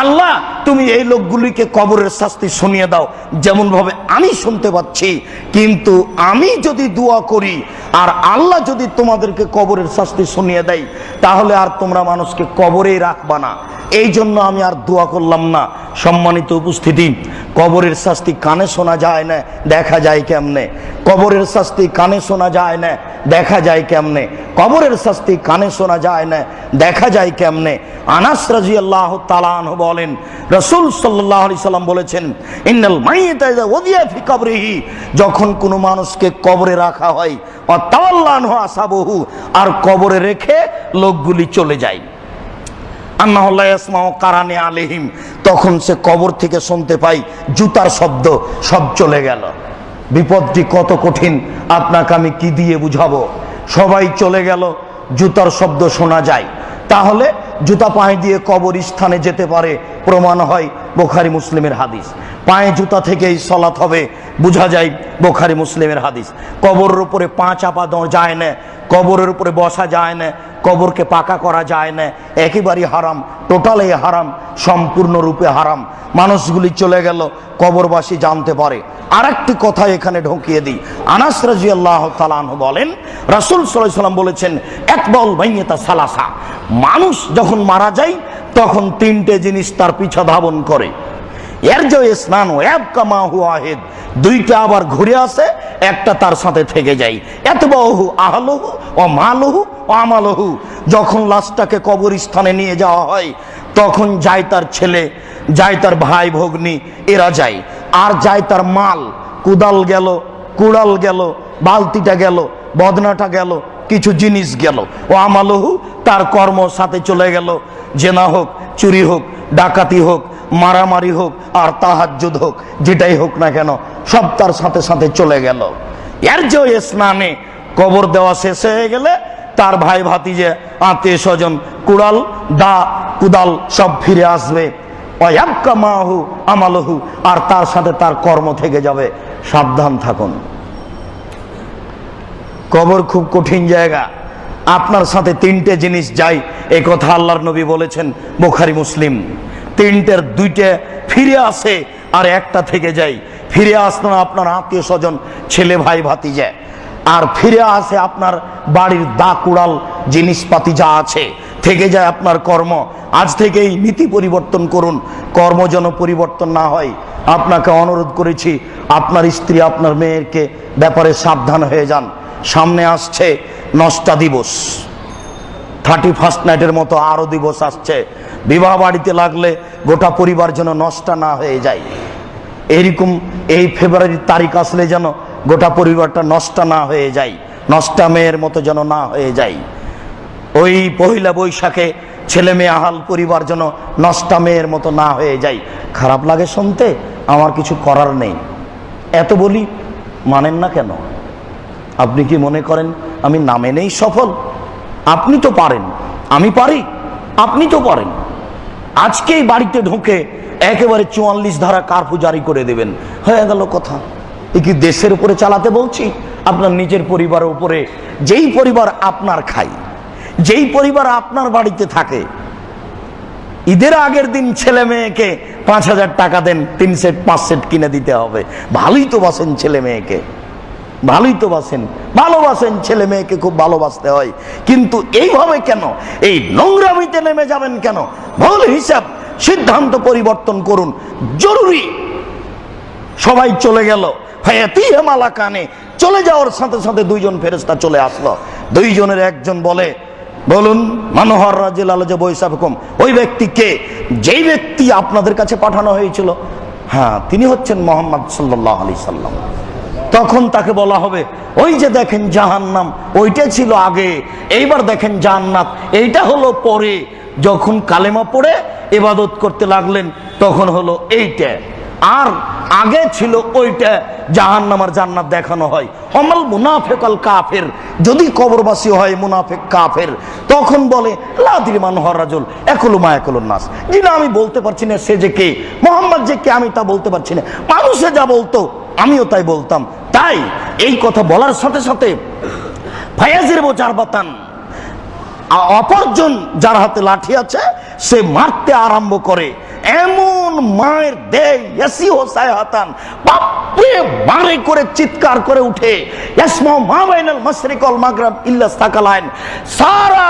আল্লাহ তুমি এই লোকগুলিকে কবরের শাস্তি শুনিয়ে দাও যেমন ভাবে আমি শুনতে পাচ্ছি। কিন্তু আমি যদি দোয়া করি আর আল্লাহ যদি তোমাদেরকে কবরের শাস্তি শুনিয়ে দেয়, তাহলে আর তোমরা মানুষকে কবরেই রাখবা না। এই জন্য আমি আর দোয়া করলাম না। সম্মানিত উপস্থিতি, কবরের শাস্তি কানে শোনা যায় না, দেখা যায় কেমনে? কবরের শাস্তি কানে শোনা যায় না, দেখা যায় কেমনে? কবরের শাস্তি কানে শোনা যায় না, দেখা যায় কেমনে? আনাস রাদিয়াল্লাহু তাআলা আনহু বলেন, রাসূল সাল্লাল্লাহু আলাইহি সাল্লাম বলেছেন, ইন্নাল মাইয়িতা ইযা ওয়াদিয়া ফি কবরিহি, যখন কোনো মানুষকে কবরে রাখা হয়, ওয়া তাওয়াল্লা আনহু আসাবহু, আর কবরে রেখে লোকগুলি চলে যায়, আন্নাহু লা ইয়াসমাউ কারানি আলাইহিম, তখন সে কবর থেকে শুনতে পাই জুতার শব্দ, সব চলে গেল। বিপদটি কত কঠিন আপনাকে আমি কি দিয়ে বুঝাবো? সবাই চলে গেল, জুতার শব্দ শোনা যায়। তাহলে জুতা পায়ে দিয়ে কবর স্থানে যেতে পারে, প্রমাণ হয় বুখারী মুসলিমের হাদিস। পায়ে জুতা থেকেই সালাত হবে, বোঝা যায় বুখারী মুসলিমের হাদিস। কবরের উপরে পা চাপা দেওয়া যায় না, কবরের উপরে বসা যায় না, কবরকে পাকা করা যায় না, একেবারেই হারাম, টোটালি হারাম, সম্পূর্ণরূপে হারাম। মানুষগুলি চলে গেল, কবরবাসী জানতে পারে। আরেকটি কথা এখানে ঢুকিয়ে দিই। আনাস রাদিয়াল্লাহু তাআলা আনহু বলেন, রাসূল সাল্লাল্লাহু আলাইহি ওয়াসাল্লাম বলেছেন, একবাল মাইয়াতা সালাসা, মানুষ যখন মারা যায় তখন 3টে জিনিস তার পিছা ধাবন করে। এর যে স্নান ও ইয়াবকা মা হুয়া আহেদ, 2টা আবার ঘুরে আসে, একটা তার সাথে থেকে যায়। এতবাহু আহলহু ও মালহু ও আমালহু, যখন লাশটাকে কবরস্থানে নিয়ে যাওয়া হয় তখন যায় তার ছেলে, যায় তার ভাই ভগ্নী, এরা যায়। আর যায় তার মাল, কুদাল গেল, কুড়াল গেল, বালতিটা গেল, বদনাটা গেল, কিছু জিনিস গেল। ও আমালহু, তার কর্ম সাথে চলে গেল, জেনা হোক, চুরি হোক, ডাকাতি হোক, মারামারি হোক, আর তাহাজ্জুদ হোক, যেটাই হোক না কেন সব তার সাথে সাথে চলে গেল। এর যে স্নানে কবর দেওয়া শেষ হয়ে গেলে তার ভাই ভাতিজে, আত্মীয় স্বজন, কুড়াল দা কুদাল সব ফিরে আসবে। ওয়ায়াবকা মাহু আমালহু, আর তার সাথে তার কর্ম থেকে যাবে। সাবধান থাকুন, কবর খুব কঠিন জায়গা। আপনার সাথে 3টে জিনিস যায়, এই কথা আল্লাহর নবী বলেছেন, বুখারী মুসলিম। 3টের 2টে ফিরে আসে আর একটা থেকে যায়। ফিরে আসলো আপনার আত্মীয় স্বজন, ছেলে ভাই ভাতিজা, আর ফিরে আসে আপনার বাড়ির দা কুড়াল জিনিসপাতি যা আছে। থেকে যায় আপনার কর্ম। আজ থেকেই নীতি পরিবর্তন করুন, কর্ম যেন পরিবর্তন না হয়। আপনাকে অনুরোধ করেছি, আপনার স্ত্রী আপনার মেয়েরকে ব্যাপারে সাবধান হয়ে যান। সামনে আসছে নষ্টা দিবস, 31st নাইটের মতো আরো দিবস আসছে। বিবাহ বাড়িতে লাগলে গোটা পরিবার যেন নষ্ট না হয়ে যায়। এইরকম এই ফেব্রুয়ারির তারিখ আসলে যেন গোটা পরিবারটা নষ্ট না হয়ে যায়, নষ্টা মেয়ের মতো যেন না হয়ে যায়। ওই পহিলা বৈশাখে ছেলে মেয়ে আহাল পরিবার যেন নষ্টা মেয়ের মতো না হয়ে যায়। খারাপ লাগে শুনতে, আমার কিছু করার নেই। এত বলি, মানেন না কেন? আপনি কি মনে করেন আমি না মেনেই সফল? আপনি তো পারেন, আমি পারি, আপনি তো পারেন। আজকেই বাড়িতে ঢুকে একেবারে 44 ধারা কারফিউ জারি করে দেবেন, হয়ে গেল কথা। এ কি দেশের উপরে চালাতে বলছি? আপনার নিজের পরিবারের উপরে। যেই পরিবার আপনার খায়, যেই পরিবার আপনার বাড়িতে থাকে, ঈদের আগের দিন ছেলে মেয়েকে 5000 টাকা দেন, 3 সেট 5 সেট কিনে দিতে হবে। ভালোই তো বাসেন ছেলে মেয়েকে, ভালোই তো বাসেন, ভালোবাসেন ছেলে মেয়েকে, খুব ভালোবাসতে হয়। কিন্তু এইভাবে কেন, এই নোংরামিতে নেমে যাবেন কেন? ভুল হিসাব, সিদ্ধান্ত পরিবর্তন করুন, জরুরি। সবাই চলে গেল, ফায়াতিহে মালাকানে, চলে যাওয়ার সাথে সাথে 2 জন ফেরেশতা চলে আসলো। 2 জনের একজন বলে, বলুন মনোহর রাজিল আলজে বৈশাখম, ওই ব্যক্তিকে, যেই ব্যক্তি আপনাদের কাছে পাঠানো হয়েছিল, হ্যাঁ তিনি হচ্ছেন মোহাম্মদ সাল্লাল্লাহু আলাইহি সাল্লাম। তখন তাকে বলা হবে, ওই যে দেখেন জাহান্নাম, ওইটা ছিল আগে, এইবার দেখেন জান্নাত, এইটা হলো পরে। যখন কালেমা পড়ে ইবাদত করতে লাগলেন তখন হলো এইটা, আর আগে ছিল ওইটা। জাহান্নাম আর জান্নাত দেখানো হয়। অমল মুনাফিকাল কাফের, যদি কবরবাসী হয় মুনাফিক কাফের, তখন বলে লাদির মানহর রাজুল একুলু মা একুলুন নাস, জি না আমি বলতে পারছি না সে যে কে, মোহাম্মদ যে কে আমি তা বলতে পারছি না। মানুষে যা বলতো আমিও তাই বলতাম। তাই এই কথা বলার সাথে সাথে ফায়াজের বোঝার বাতান, অপরজন যার হাতে লাঠি আছে সে মারতে আরম্ভ করে। এমন মায়ের দেয় ইয়াসি হোসায় হাতান, বাপরে মারে করে চিৎকার করে উঠে। ইয়াসমা মা বাইনাল মাশরিক ওয়াল মাগরিব ইল্লা সাকালাইন, সারা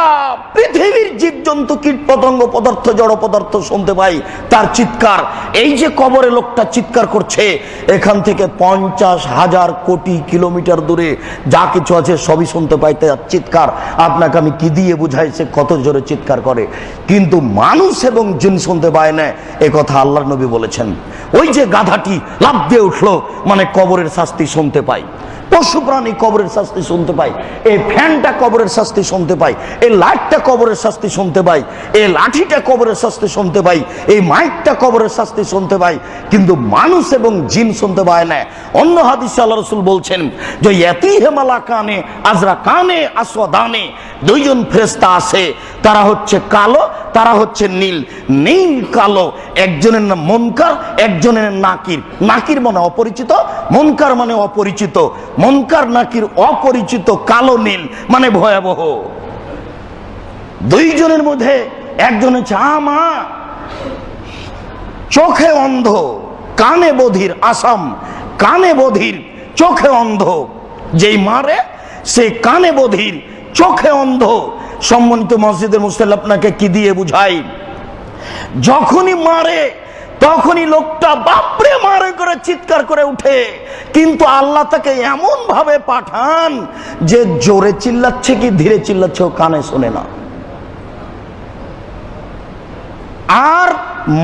পৃথিবীর জীবজন্তু কীট পতঙ্গ পদার্থ জড় পদার্থ শুনতে পাই তার চিৎকার। এই যে কবরে লোকটা চিৎকার করছে, এখান থেকে 50,000 কোটি কিলোমিটার দূরে যা কিছু আছে সবই শুনতে পাই তার চিৎকার। আপনাকে আমি কি দিয়ে বুঝাই সে কত জোরে চিৎকার করে? কিন্তু মানুষ এবং জিন শুনতে পায় না, এ কথা আল্লাহর নবী বলেছেন। ওই যে গাধাটি লাফ দিয়ে উঠলো, মানে কবরের শাস্তি শুনতে পাই। পশু প্রাণী কবরের শাস্তি শুনতে পাই, এই ফ্যানটা কবরের শাস্তি শুনতে পাই, এই লাইটটা কবরের শাস্তি শুনতে পাই, এই লাঠিটা কবরের শাস্তি শুনতে পাই, এই মাইকটা কবরের শাস্তি শুনতে পাই, কিন্তু মানুষ এবং জিন শুনতে পায় না। অন্য হাদিসে আল্লাহ রাসূল বলছেন যে ইয়াতিহে মালাকানে আজরা কানে আসওয়াদানে, 2 জন ফেরেশতা আছে, তারা হচ্ছে কালো, তারা হচ্ছে নীল। নীল কালো, একজনের নাম মুনকার, একজনের নাকির। নাকির মানে অপরিচিত, মুনকার মানে অপরিচিত। মুনকার নাকির অপরিচিত, কালো নীল মানে ভয়াবহ। 2 জনের মধ্যে একজন হচ্ছে আমা, চোখে অন্ধ, কানে বধির। আসাম, কানে বধির, চোখে অন্ধ। যেই মারে সে কানে বধির, চোখে অন্ধ। সম্মানিত মসজিদের মুসল্লি, আপনাকে কি দিয়ে বুঝাই? যখনই মারে তখনই লোকটা বাপরে মারে করে চিৎকার করে উঠে, কিন্তু আল্লাহ তাকে এমন ভাবে পাঠান যে জোরে চিল্লাচ্ছে কি ধীরে চিল্লাচ্ছে ও কানে শোনে না। আর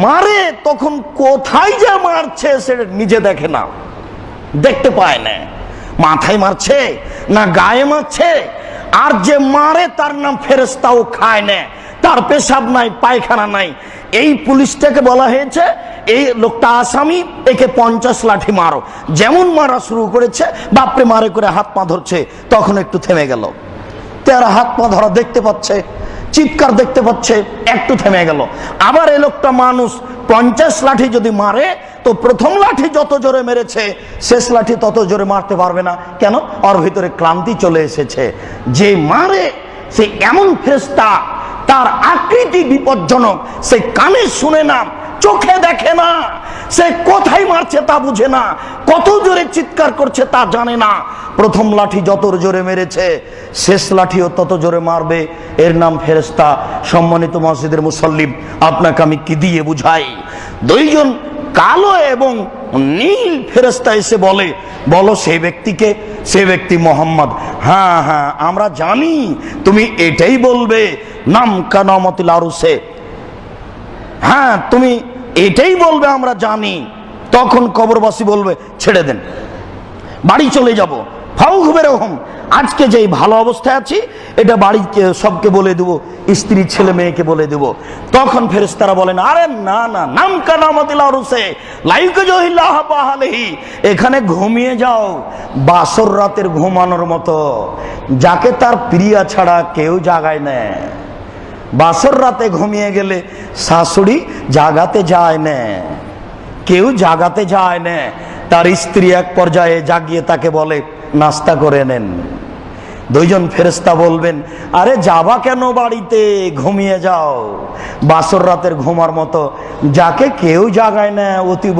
মারে তখন কোথায় যে মারছে সে নিজে দেখে না, দেখতে পায় না। মাথায় মারছে না গায়ে মারছে। আর যে মারে তার নাম ফেরেশতাও খায় না, তার পেশাব নাই, পায়খানা নাই। এই পুলিশটাকে বলা হয়েছে এই লোকটা আসামি, একে 50 লাঠি মারো। যেমন মারা শুরু করেছে, বাপরে মারে করে হাত পা ধরছে, তখন একটু থেমে গেল। তারা হাত পা ধরা দেখতে পাচ্ছে, চিৎকার দেখতে পাচ্ছে, একটু থেমে গেল। আবার এই লোকটা মানুষ, 50 লাঠি যদি মারে তো প্রথম লাঠি যত জোরে মেরেছে শেষ লাঠি তত জোরে মারতে পারবে না। কেন? ওর ভিতরে ক্লান্তি চলে এসেছে। যে মারে সে এমন ফেরেশতা, তার আকৃতি বিপজ্জনক, সে কানে শুনে না, চোখে দেখে না, সে কোথায় মারছে তা বুঝে না, কত জোরে চিৎকার করছে তা জানে না। প্রথম লাঠি যত জোরে মেরেছে, শেষ লাঠিও তত জোরে মারবে। এর নাম ফেরেশতা। সম্মানিত মসজিদের মুসল্লি, আপনাকে আমি কি দিয়ে বুঝাই? দুইজন কালো এবং নীল ফেরেশতা এসে বলে, বলো সেই ব্যক্তিকে। সে ব্যক্তি মোহাম্মদ। হ্যাঁ হ্যাঁ, আমরা জানি তুমি এটাই বলবে, নাম কানামতিল আরুসে। হ্যাঁ, তুমি এটাই বলবে, আমরা জানি। তখন কবরবাসী বলবে, ছেড়ে দেন, বাড়ি চলে যাব। ফাউখবেরহম, আজকে যেই ভালো অবস্থায় আছি এটা বাড়িতে সবকে বলে দেবো, স্ত্রী ছেলে মেয়েকে বলে দেবো। তখন ফেরেশতারা বলেন, আরে না না, নাম কানামতিল আরুসে লাইকা জহিল্লাহ বাহালেহি, এখানে ঘুমিয়ে যাও বাসর রাতের ঘুমানোর মতো, যাকে তার প্রিয়া ছাড়া কেউ জাগায় না। বাসর রাতে ঘুমিয়ে গেলে শাশুড়ি জাগাতে যায় না, কেউ জাগাতে যায় না। তার স্ত্রী এক পর্যায়ে জাগিয়ে তাকে বলে, নাস্তা করে নেন। দুইজন ফেরেশতা বলবেন, আরে যাবা কেন বাড়িতে, ঘুমিয়ে যাও বাসর রাতের ঘুমার মতো, যাকে কেউ জাগায় না অতীব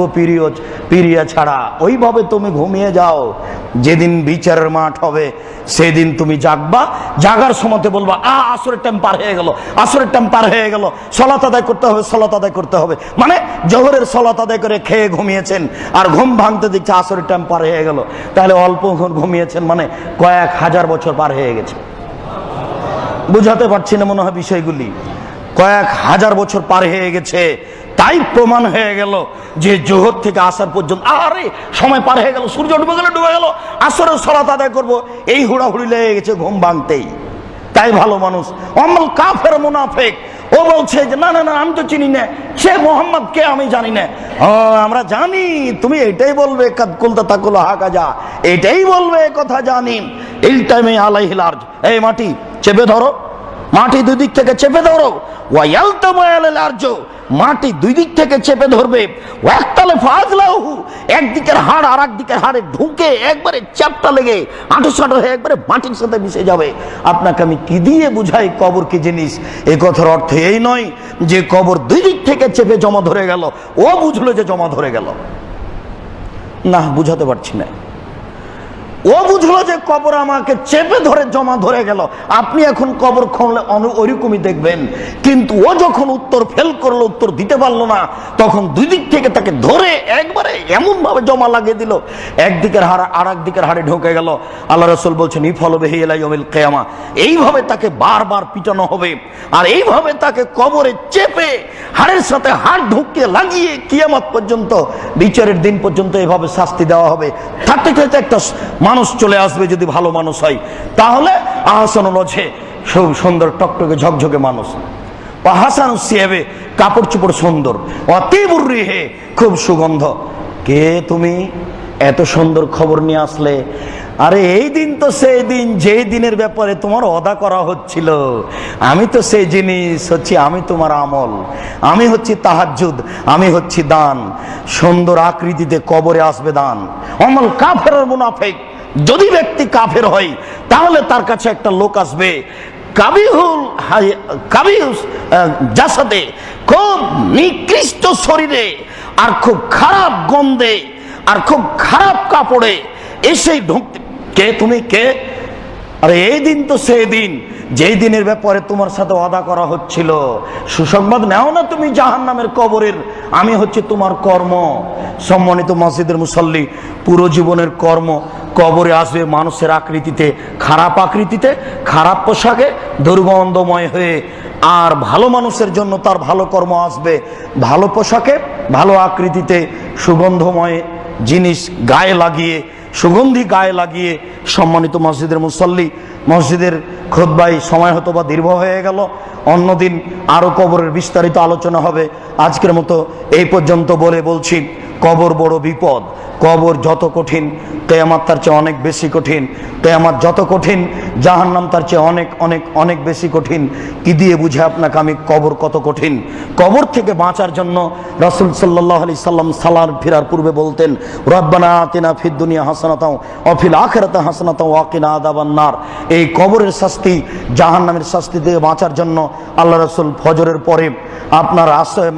প্রিয়া ছাড়া, ওইভাবে তুমি ঘুমিয়ে যাও। যেদিন বিচারের মাঠ হবে সেদিন তুমি জাগবা, জাগার সময়তে বলবা, আসরের টাইম পার হয়ে গেল, আসরের টাইম পার হয়ে গেল, সালাত আদায় করতে হবে, সালাত আদায় করতে হবে। মানে জোহরের সালাত আদায় করে খেয়ে ঘুমিয়েছেন, আর ঘুম ভাঙতে দেখছে আসরের টাইম পার হয়ে গেল, তাহলে অল্প ঘুমিয়েছেন, মানে কয়েক হাজার বছর পার হয়ে গেছে। বুঝাতে পারছি না মনে হয় বিষয়গুলি, কয়েক হাজার বছর পার হয়ে গেছে। তাই প্রমাণ হয়ে গেল যে জোহর থেকে আসর পর্যন্ত, আরে সময় পার হয়ে গেল, সূর্য ডুবে গেল, ডুবে গেল, আসরের সালাত আদায় করবো, এই হুড়াহুড়ি লেগে গেছে ঘুম ভাঙতেই। তাই ভালো মানুষ অমল কাফের মুনাফিক, ও বলছে যে না না না, আমি তো চিনি না, সে মোহাম্মদ কে আমি জানি না। আমরা জানি তুমি এটাই বলবে, কাদ কুলতা তাকুল হাকাজা, এটাই বলবে, কথা জানি। এই টাইমে আলাইহিল আরজ, এই মাটি চেপে ধরো, মাটি দুই দিক থেকে চেপে ধরো। ওয়ায়ালতামায়াল আরজ, মাটি দুই দিক থেকে চেপে ধরবে। ওয়াক্তালে ফাজলাহু, একদিকের হাড় আর একদিকের হাড়ে ঢুকে একবারে চাপটা লেগে আঁটো হয়ে একবারে মাটির সাথে মিশে যাবে। আপনাকে আমি কি দিয়ে বুঝাই কবর কি জিনিস? এই কথার অর্থ এই নয় যে কবর দুই দিক থেকে চেপে জমা ধরে গেল, ও বুঝলো যে জমা ধরে গেল, না, বুঝাতে পারছি না। ও বুঝলো যে কবর আমাকে চেপে ধরে জমা ধরে গেল। আপনি এখন কবর খুঁড়লে ওইরকমই দেখবেন, কিন্তু ও যখন উত্তর ফেল করলো, উত্তর দিতে পারলো না, তখন দুই দিক থেকে তাকে ধরে একবারে এমন ভাবে জমা লাগিয়ে দিল, একদিকের হাড় আর একদিকের হাড়ে ঢুকে গেল। আল্লাহ রাসূল বলছেন, ইফল বিহি ইলা ইয়াউমিল কিয়ামা, এইভাবে তাকে বারবার পিটানো হবে, আর এইভাবে তাকে কবরে চেপে হাড়ের সাথে হাড় ঢুকিয়ে লাগিয়ে কিয়ামত পর্যন্ত, বিচারের দিন পর্যন্ত এভাবে শাস্তি দেওয়া হবে। থাকতে থাকতে একটা মানুষ চলে আসবে, যদি ভালো মানুষ হয় তাহলে আহসানুল ওয়াজহে, সুন্দর টকটকে ঝকঝকে মানুষ, হাসানুস সিয়াবে, কাপড় চোপড় সুন্দর, অতীবুর রিহে, খুব সুগন্ধ। কে তুমি, এত সুন্দর খবর নিয়ে আসলে? আরে এই দিন তো সেই দিন, যেই দিনের ব্যাপারে তোমার ওয়াদা করা হচ্ছিল, আমি তো সেই জিনিস হচ্ছি, আমি তোমার আমল, আমি হচ্ছি তাহাজ্জুদ, আমি হচ্ছি দান। সুন্দর আকৃতিতে কবরে আসবে দান। অমল কাফের মুনাফিক, যদি ব্যক্তি কাফের হয় তাহলে তার কাছে একটা লোক আসবে, কাবিহুস জাসাদে, খুব নিকৃষ্ট শরীরে, আর খুব খারাপ গন্ধে, আর খুব খারাপ কাপড়ে এসেই ঢুকতে, কে তুমি, কে? আরে এই দিন তো সেই দিন, যেই দিনের ব্যাপারে তোমার সাথে ওয়াদা করা হচ্ছিল। সুসংবাদ নাও না তুমি জাহান্নামের কবরের, আমি হচ্ছে তোমার কর্ম। সম্মানিত মসজিদের মুসল্লি, পুরো জীবনের কর্ম কবরে আসবে মানুষের আকৃতিতে, খারাপ আকৃতিতে, খারাপ পোশাকে, দুর্গন্ধময় হয়ে। আর ভালো মানুষের জন্য তার ভালো কর্ম আসবে ভালো পোশাকে, ভালো আকৃতিতে, সুগন্ধময় জিনিস গায়ে লাগিয়ে, সুগন্ধি গায়ে লাগিয়ে। সম্মানিত মসজিদের মুসল্লি, মসজিদের খুতবায় সময় হতো বা দীর্ঘ হয়ে গেল, অন্যদিন আরো কবরের বিস্তারিত আলোচনা হবে। আজকের মতো এই পর্যন্ত বলে বলছি, কবর বড় বিপদ, কবর যত কঠিন, কিয়ামত তার চেয়ে অনেক বেশি কঠিন। কিয়ামত যত কঠিন, জাহান্নাম তার চেয়ে অনেক অনেক অনেক বেশি কঠিন। কি দিয়ে বুঝে আপনাকে আমি কবর কত কঠিন? কবর থেকে বাঁচার জন্য রাসূল সাল্লাল্লাহু আলাইহি সাল্লাম সালাম ফেরার পূর্বে বলতেন, রব্বানা আতিনা ফিদ দুনিয়া হাসানাতাও ওয়া ফিল আখিরাতি হাসানাতাও ওয়া কিনা আযাবান নার। এই কবরের শাস্তি, জাহান্নামের শাস্তি থেকে বাঁচার জন্য আল্লাহ রাসূল ফজরের পরে, আপনার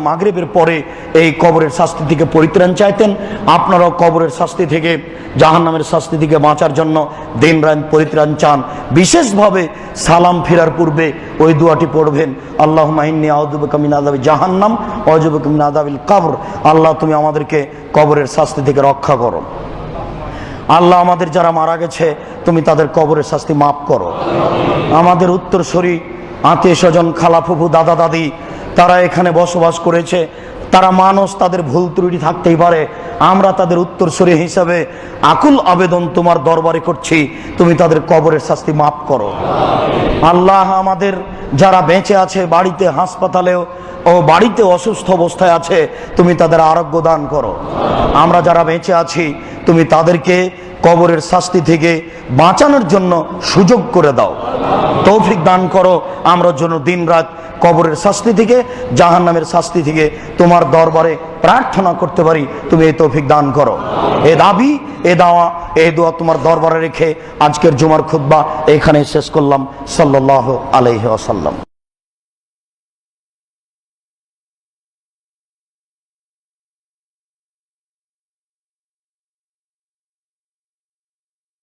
মাগরিবের পরে এই কবরের শাস্তি থেকে পরিত্রাণ চাইতেন। আপনারাও কবরের শাস্তি থেকে, জাহান্নামের শাস্তি থেকে বাঁচার জন্য দিন রাত পরিত্রাণ চান। বিশেষভাবে সালাম ফেরার পূর্বে ওই দোয়াটি পড়বেন, আল্লাহুম্মা ইন্নী আউযু বিকা মিন আযাবি জাহান্নাম ওয়া আউযু বিকা মিন আযাবিল কবর। আল্লাহ তুমি আমাদেরকে কবরের শাস্তি থেকে রক্ষা করো। আল্লাহ আমাদের যারা মারা গেছে তুমি তাদের কবরের শাস্তি মাফ করো। আমাদের উত্তরসূরি আত্মীয় স্বজন, খালা ফুফু, দাদা দাদি, তারা এখানে বসবাস করেছে, তারা মানুষ, তাদের ভুল ত্রুটি থাকতেই পারে। আমরা তাদের উত্তরসূরি হিসাবে আকুল আবেদন তোমার দরবারে করছি, তুমি তাদের কবরের শাস্তি মাফ করো। আল্লাহ আমাদের যারা বেঁচে আছে, বাড়িতে, হাসপাতালেও ও বাড়িতে অসুস্থ অবস্থায় আছে, তুমি তাদের আরোগ্য দান করো। আমরা যারা বেঁচে আছি তুমি তাদেরকে কবরের শাস্তি থেকে বাঁচানোর জন্য সুযোগ করে দাও, তৌফিক দান করো। আমরা জন্য দিন রাত কবরের শাস্তি থেকে, জাহান্নামের শাস্তি থেকে তোমার দরবারে প্রার্থনা করতে পারি, তুমি এই তৌফিক দান করো। এ দাবি, এ দাওয়া, এই দোয়া তোমার দরবারে রেখে আজকের জুমার খুতবা এখানে শেষ করলাম। সাল্লাল্লাহু আলাইহি ওয়াসাল্লাম।